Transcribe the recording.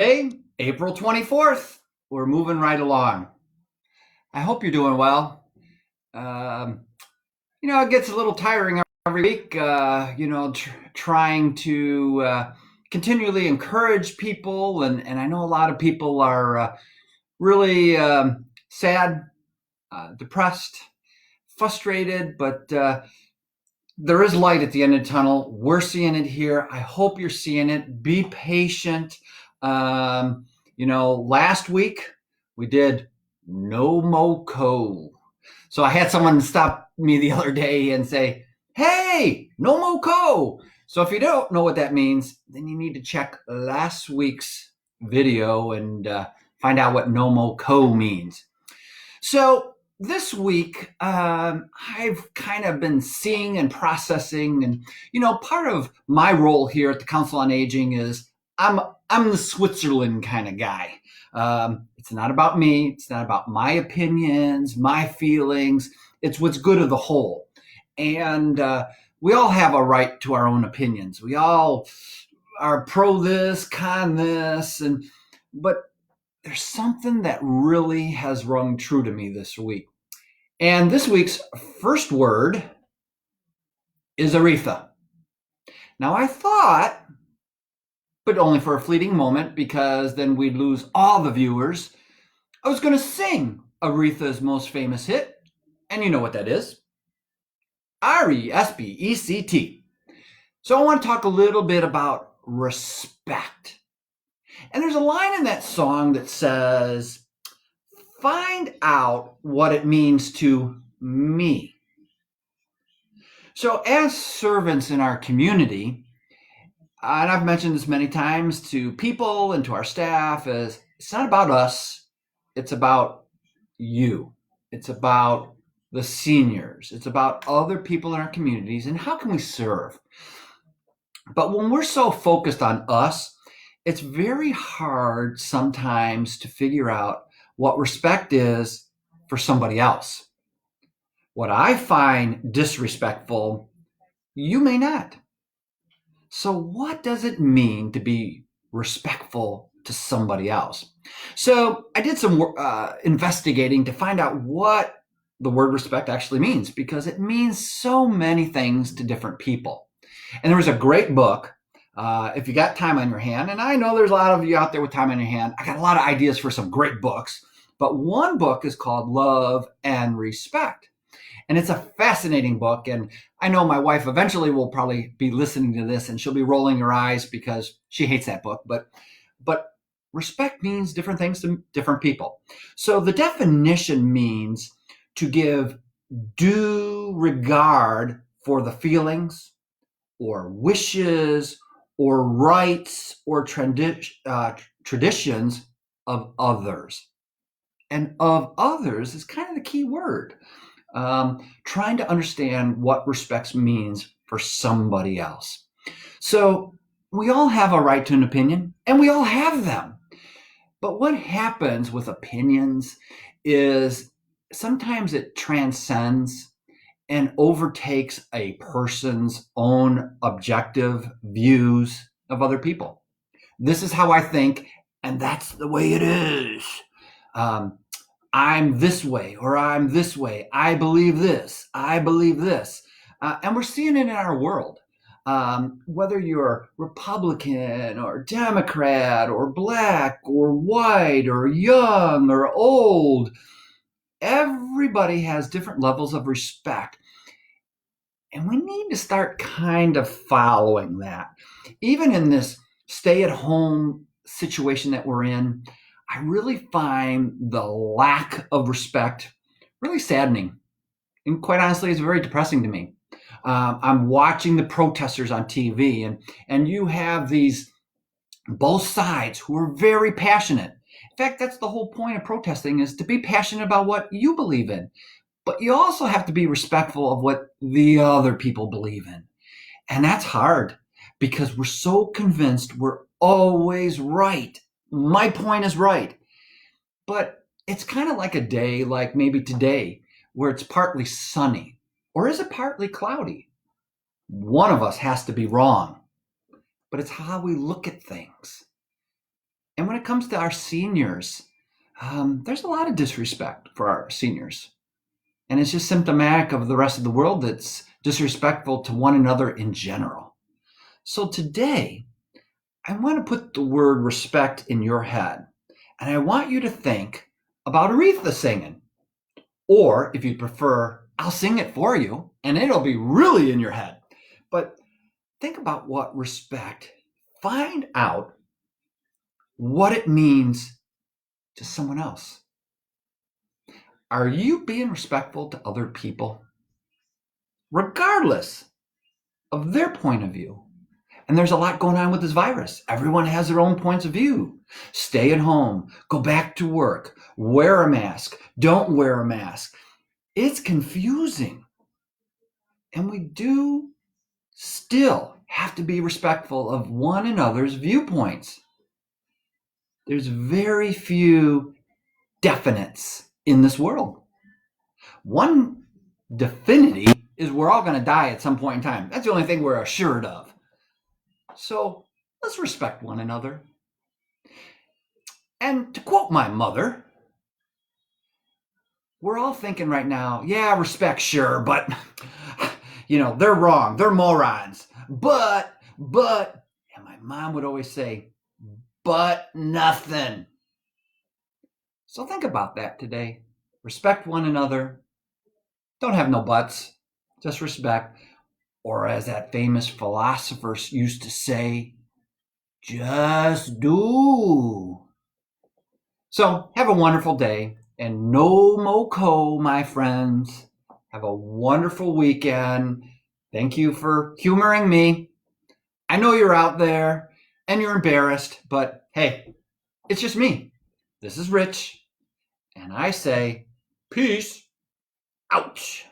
Hey, April 24th. We're moving right along. I hope you're doing well. Um, it gets a little tiring every week, trying to continually encourage people. And I know a lot of people are really sad, depressed, frustrated, but there is light at the end of the tunnel. We're seeing it here. I hope you're seeing it. Be patient. Last week we did no moco. So I had someone stop me the other day and say, "Hey, no moco." So if you don't know what that means, then you need to check last week's video and find out what no moco means. So this week, I've kind of been seeing and processing, and part of my role here at the Council on Aging is I'm I'm the Switzerland kind of guy. It's not about me. It's not about my opinions, my feelings. It's what's good of the whole, and we all have a right to our own opinions. We all are pro this, con this, and but there's something that really has rung true to me this week. And this week's first word is Aretha. Now, I thought, but only for a fleeting moment because then we'd lose all the viewers, I was going to sing Aretha's most famous hit. And you know what that is Respect. So I want to talk a little bit about respect. And there's a line in that song that says, find out what it means to me. So, as servants in our community, and I've mentioned this many times to people and to our staff, is it's not about us, it's about you. It's about the seniors. It's about other people in our communities and how can we serve. But when we're so focused on us, it's very hard sometimes to figure out what respect is for somebody else. What I find disrespectful, you may not. So, what does it mean to be respectful to somebody else? So, I did some investigating to find out what the word respect actually means because it means so many things to different people. And there was a great book. If you got time on your hand, and I know there's a lot of you out there with time on your hand, I got a lot of ideas for some great books. But one book is called Love and Respect. And it's a fascinating book. And I know my wife eventually will probably be listening to this and she'll be rolling her eyes because she hates that book. But respect means different things to different people. So the definition means to give due regard for the feelings or wishes or rights or traditions of others. And of others is kind of the key word. Trying to understand what respect means for somebody else. So we all have a right to an opinion, and we all have them. But what happens with opinions is sometimes it transcends and overtakes a person's own objective views of other people. This is how I think, and that's the way it is. Um, I'm this way or I'm this way. I believe this. I believe this. And we're seeing it in our world. Whether you're Republican or Democrat or black or white or young or old, everybody has different levels of respect. And we need to start kind of following that. Even in this stay at home situation that we're in, I really find the lack of respect really saddening. And quite honestly, it's very depressing to me. I'm watching the protesters on TV, and you have these both sides who are very passionate. In fact, that's the whole point of protesting is to be passionate about what you believe in. But you also have to be respectful of what the other people believe in. And that's hard because we're so convinced we're always right. My point is right. But it's kind of like a day, like maybe today, where it's partly sunny. Or is it partly cloudy? One of us has to be wrong. But it's how we look at things. And when it comes to our seniors, there's a lot of disrespect for our seniors. And it's just symptomatic of the rest of the world that's disrespectful to one another in general. So today, I want to put the word respect in your head. And I want you to think about Aretha singing. Or if you prefer, I'll sing it for you and it'll be really in your head. But think about what respect, find out what it means to someone else. Are you being respectful to other people, regardless of their point of view? And there's a lot going on with this virus. Everyone has their own points of view. Stay at home, go back to work, wear a mask, don't wear a mask. It's confusing. And we do still have to be respectful of one another's viewpoints. There's very few definites in this world. One definity is we're all going to die at some point in time. That's the only thing we're assured of. So let's respect one another. And to quote my mother, we're all thinking right now, yeah, respect, sure, but, they're wrong. They're morons. But, and my mom would always say, but nothing. So think about that today. Respect one another. Don't have no buts. Just respect. Or as that famous philosopher used to say, just do. So have a wonderful day and no moco, my friends. Have a wonderful weekend. Thank you for humoring me. I know you're out there and you're embarrassed, but hey, it's just me. This is Rich, and I say peace. Ouch.